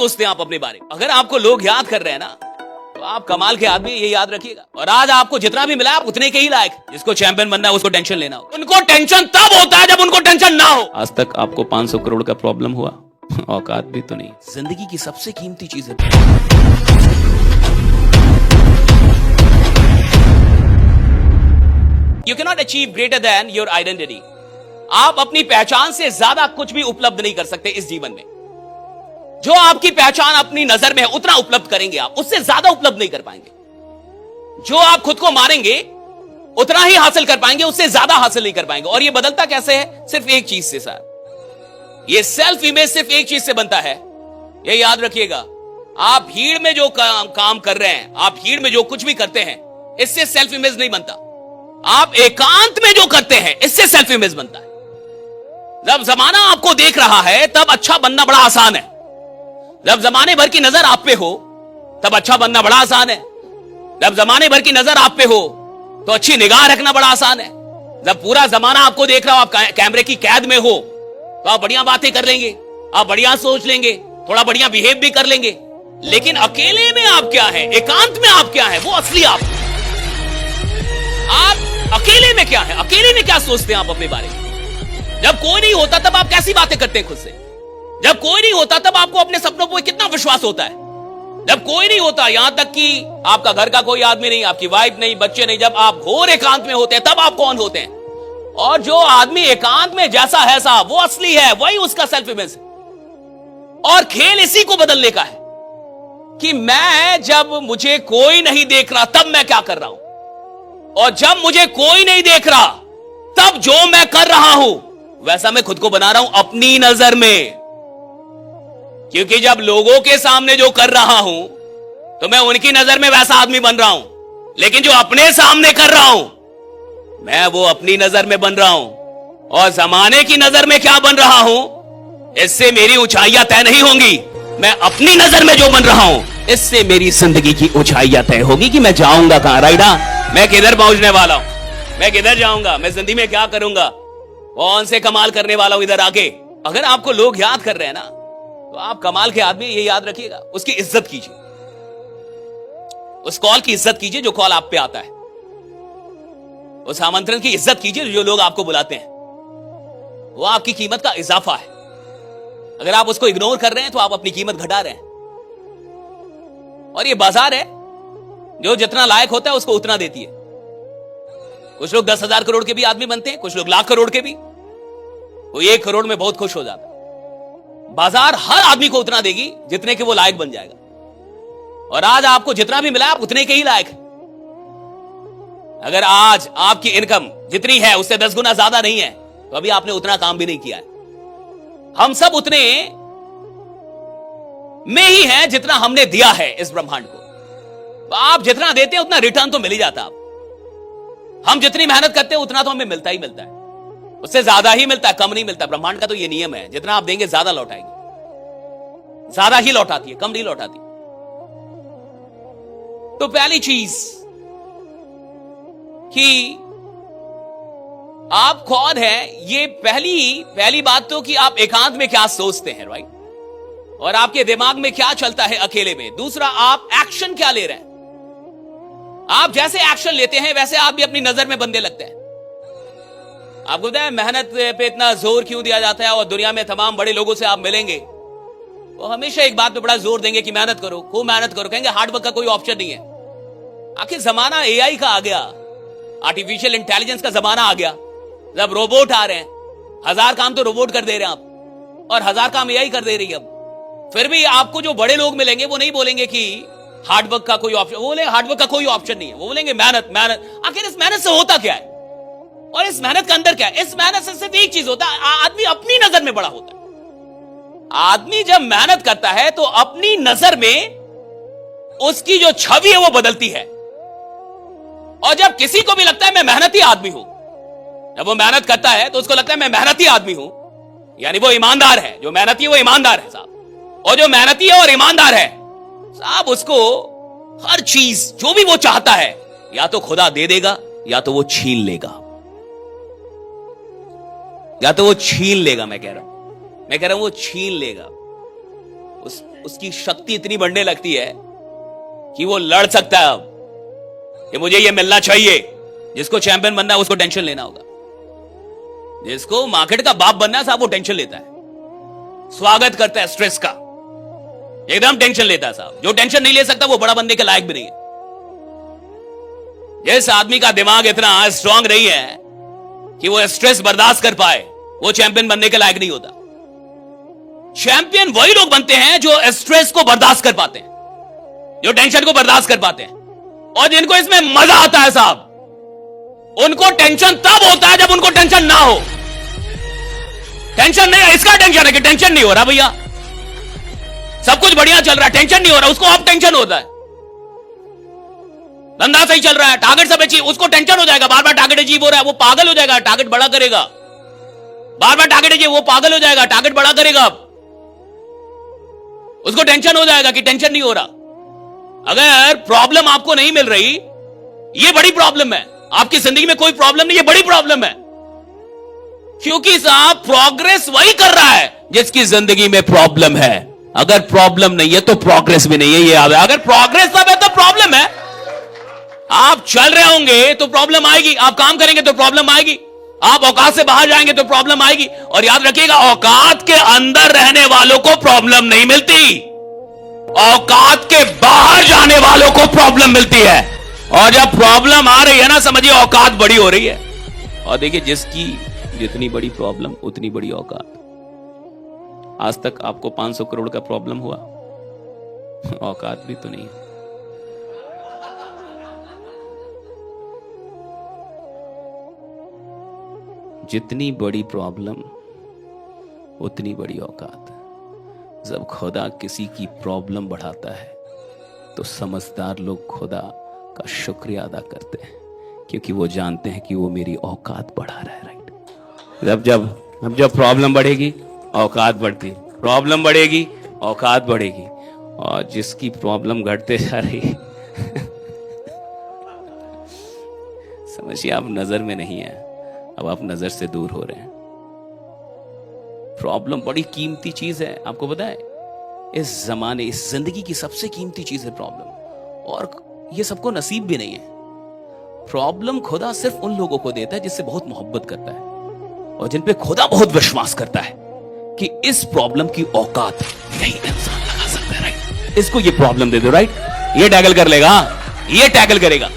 सोचते हैं आप अपने बारे में? अगर आपको लोग याद कर रहे हैं ना, तो आप कमाल के आदमी, ये याद रखिएगा। और आज आपको जितना भी मिला आप उतने के ही लायक। जिसको चैंपियन बनना है उसको टेंशन लेना हो। उनको टेंशन तब होता है जब उनको टेंशन ना हो। आज तक आपको 500 करोड़ का प्रॉब्लम हुआ? औकात भी तो नहीं। जिंदगी की सबसे कीमती चीज है You cannot achieve greater than your identity. आप अपनी पहचान से ज्यादा कुछ भी उपलब्ध नहीं कर सकते इस जीवन में। जो आपकी पहचान अपनी नजर में है उतना उपलब्ध करेंगे आप, उससे ज्यादा उपलब्ध नहीं कर पाएंगे। जो आप खुद को मारेंगे उतना ही हासिल कर पाएंगे, उससे ज्यादा हासिल नहीं कर पाएंगे। और ये बदलता कैसे है? सिर्फ एक चीज से सर। ये सेल्फ इमेज सिर्फ एक चीज से बनता है, ये याद रखिएगा। आप भीड़ में जो काम कर रहे हैं, आप भीड़ में जो कुछ भी करते हैं, इससे सेल्फ इमेज नहीं बनता। आप एकांत में जो करते हैं इससे सेल्फ इमेज बनता है। जब जमाना आपको देख रहा है तब अच्छा बनना बड़ा आसान है। जब जमाने भर की नजर आप पे हो तब अच्छा बनना बड़ा आसान है। जब जमाने भर की नजर आप पे हो तो अच्छी निगाह रखना बड़ा आसान है। जब पूरा जमाना आपको देख रहा हो, आप कैमरे की कैद में हो, तो आप बढ़िया बातें कर लेंगे, आप बढ़िया सोच लेंगे, थोड़ा बढ़िया बिहेव भी कर लेंगे। लेकिन अकेले में आप क्या है, एकांत में आप क्या है, वो असली आप अकेले में क्या है, अकेले में क्या सोचते हैं आप अपने बारे में? जब कोई नहीं होता तब आप कैसी बातें करते हैं खुद से? जब कोई नहीं होता तब आपको अपने सपनों पर कितना विश्वास होता है? जब कोई नहीं होता, यहां तक कि आपका घर का कोई आदमी नहीं, आपकी वाइफ नहीं, बच्चे नहीं, जब आप घोर एकांत में होते हैं तब आप कौन होते हैं? और जो आदमी एकांत में जैसा है साहब, वो असली है, वही उसका सेल्फ इमेज है। और खेल इसी को बदलने का है कि मैं जब मुझे कोई नहीं देख रहा तब मैं क्या कर रहा हूं, और जब मुझे कोई नहीं देख रहा तब जो मैं कर रहा हूं वैसा मैं खुद को बना रहा हूं अपनी नजर में। क्योंकि जब लोगों के सामने जो कर रहा हूं तो मैं उनकी नजर में वैसा आदमी बन रहा हूं, लेकिन जो अपने सामने कर रहा हूं मैं वो अपनी नजर में बन रहा हूं। और जमाने की नजर में क्या बन रहा हूं, इससे मेरी ऊंचाइयां तय नहीं होंगी। मैं अपनी नजर में जो बन रहा हूं इससे मेरी जिंदगी की ऊंचाइयां तय होगी कि मैं जाऊंगा कहां। राइडा, मैं किधर पहुंचने वाला हूं, मैं किधर जाऊंगा, मैं जिंदगी में क्या करूंगा, कौन से कमाल करने वाला हूं इधर आके। अगर आपको लोग याद कर रहे हैं ना, तो आप कमाल के आदमी, ये याद रखिएगा। उसकी इज्जत कीजिए, उस कॉल की इज्जत कीजिए जो कॉल आप पे आता है। उस आमंत्रण की इज्जत कीजिए जो लोग आपको बुलाते हैं। वो आपकी कीमत का इजाफा है। अगर आप उसको इग्नोर कर रहे हैं तो आप अपनी कीमत घटा रहे हैं। और ये बाजार है, जो जितना लायक होता है उसको उतना देती है। कुछ लोग 10,000 करोड़ के भी आदमी बनते हैं, कुछ लोग लाख करोड़ के भी। वो 1 करोड़ में बहुत खुश हो जाता है। बाजार हर आदमी को उतना देगी जितने के वो लायक बन जाएगा। और आज आपको जितना भी मिला आप उतने के ही लायक है। अगर आज आपकी इनकम जितनी है उससे 10 गुना ज्यादा नहीं है तो अभी आपने उतना काम भी नहीं किया है। हम सब उतने में ही हैं जितना हमने दिया है इस ब्रह्मांड को। तो आप जितना देते हैं उतना रिटर्न तो मिल ही जाता है। हम जितनी मेहनत करते हैं उतना तो हमें मिलता ही मिलता है, उससे ज्यादा ही मिलता है, कम नहीं मिलता। ब्रह्मांड का तो ये नियम है, जितना आप देंगे ज्यादा लौटाएगी, ज्यादा ही लौटाती है, कम नहीं लौटाती। तो पहली चीज कि आप कौन हैं, ये पहली बात तो कि आप एकांत में क्या सोचते हैं, राइट, और आपके दिमाग में क्या चलता है अकेले में। दूसरा, आप एक्शन क्या ले रहे हैं। आप जैसे एक्शन लेते हैं वैसे आप भी अपनी नजर में बनने लगते हैं। आपको पता है मेहनत पे इतना जोर क्यों दिया जाता है? और दुनिया में तमाम बड़े लोगों से आप मिलेंगे वो हमेशा एक बात पे बड़ा जोर देंगे कि मेहनत करो, खूब मेहनत करो। कहेंगे हार्डवर्क का कोई ऑप्शन नहीं है। आखिर जमाना एआई का आ गया, आर्टिफिशियल इंटेलिजेंस का जमाना आ गया। जब रोबोट आ रहे हैं, 1000 काम तो रोबोट कर दे रहे हैं आप, और 1000 काम एआई कर दे रही है। अब फिर भी आपको जो बड़े लोग मिलेंगे वो नहीं बोलेंगे कि हार्डवर्क का कोई ऑप्शन, वो बोलेंगे हार्डवर्क का कोई ऑप्शन नहीं है, वो बोलेंगे मेहनत मेहनत। आखिर इस मेहनत से होता क्या है, और इस मेहनत के अंदर क्या है? इस मेहनत से सिर्फ एक चीज होता है, आदमी अपनी नजर में बड़ा होता है। आदमी जब मेहनत करता है तो अपनी नजर में उसकी जो छवि है वो बदलती है। और जब किसी को भी लगता है मैं मेहनती आदमी हूं, जब वो मेहनत करता है तो उसको लगता है मैं मेहनती आदमी हूं, यानी वो ईमानदार है। जो मेहनती है वो ईमानदार है साहब। और जो मेहनती है और ईमानदार है साहब, उसको हर चीज जो भी वो चाहता है या तो खुदा दे देगा या तो वो छीन लेगा, या तो वो छीन लेगा। मैं कह रहा हूं वो छीन लेगा। उसकी शक्ति इतनी बढ़ने लगती है कि वो लड़ सकता है अब कि मुझे ये मिलना चाहिए। जिसको चैंपियन बनना है उसको टेंशन लेना होगा। जिसको मार्केट का बाप बनना है साहब वो टेंशन लेता है, स्वागत करता है स्ट्रेस का, एकदम टेंशन लेता है साहब। जो टेंशन नहीं ले सकता वो बड़ा बनने के लायक भी नहीं है। जिस आदमी का दिमाग इतना स्ट्रांग नहीं है कि वो स्ट्रेस बर्दाश्त कर पाए वो चैंपियन बनने के लायक नहीं होता। चैंपियन वही लोग बनते हैं जो स्ट्रेस को बर्दाश्त कर पाते हैं, जो टेंशन को बर्दाश्त कर पाते हैं और जिनको इसमें मजा आता है साहब। उनको टेंशन तब होता है जब उनको टेंशन ना हो। टेंशन नहीं है, इसका टेंशन है कि टेंशन नहीं हो रहा भैया, सब कुछ बढ़िया चल रहा है, टेंशन नहीं हो रहा, उसको अब टेंशन होता है। धंधा सही चल रहा है, टारगेट सब अचीव, उसको टेंशन हो जाएगा, बार बार टारगेट अचीव हो रहा है, वो पागल हो जाएगा, टारगेट बड़ा करेगा। बार बार टारगेट अचीव, वो पागल हो जाएगा, टारगेट बड़ा करेगा। उसको टेंशन हो जाएगा कि टेंशन नहीं हो रहा। अगर प्रॉब्लम आपको नहीं मिल रही, ये बड़ी प्रॉब्लम है। आपकी जिंदगी में कोई प्रॉब्लम नहीं, ये बड़ी प्रॉब्लम है। क्योंकि साहब प्रोग्रेस वही कर रहा है जिसकी जिंदगी में प्रॉब्लम है। अगर प्रॉब्लम नहीं है तो प्रोग्रेस भी नहीं है, ये याद है। अगर प्रोग्रेस सब है तो प्रॉब्लम है। आप चल रहे होंगे तो प्रॉब्लम आएगी, आप काम करेंगे तो प्रॉब्लम आएगी, आप औकात से बाहर जाएंगे तो प्रॉब्लम आएगी। और याद रखिएगा, औकात के अंदर रहने वालों को प्रॉब्लम नहीं मिलती, औकात के बाहर जाने वालों को प्रॉब्लम मिलती है। और जब प्रॉब्लम आ रही है ना, समझिए औकात बड़ी हो रही है। और देखिए, जिसकी जितनी बड़ी प्रॉब्लम उतनी बड़ी औकात। आज तक आपको 500 करोड़ का प्रॉब्लम हुआ, औकात भी तो नहीं है। जितनी बड़ी प्रॉब्लम उतनी बड़ी औकात। जब खुदा किसी की प्रॉब्लम बढ़ाता है तो समझदार लोग खुदा का शुक्रिया अदा करते हैं, क्योंकि वो जानते हैं कि वो मेरी औकात बढ़ा रहा है। राइट। जब प्रॉब्लम बढ़ेगी औकात बढ़ती, प्रॉब्लम बढ़ेगी औकात बढ़ेगी। और जिसकी प्रॉब्लम घटते जा रही समझिए, आप नजर में नहीं है, अब आप नजर से दूर हो रहे हैं। प्रॉब्लम बड़ी कीमती चीज है, आपको पता है। इस जमाने, इस जिंदगी की सबसे कीमती चीज है प्रॉब्लम। और ये सबको नसीब भी नहीं है। प्रॉब्लम खुदा सिर्फ उन लोगों को देता है जिससे बहुत मोहब्बत करता है और जिन पे खुदा बहुत विश्वास करता है कि इस प्रॉब्लम की औकात यही इंसान लगा सकता है। राइट। इसको ये प्रॉब्लम दे दो, राइट, ये टैकल कर लेगा, ये टैकल करेगा।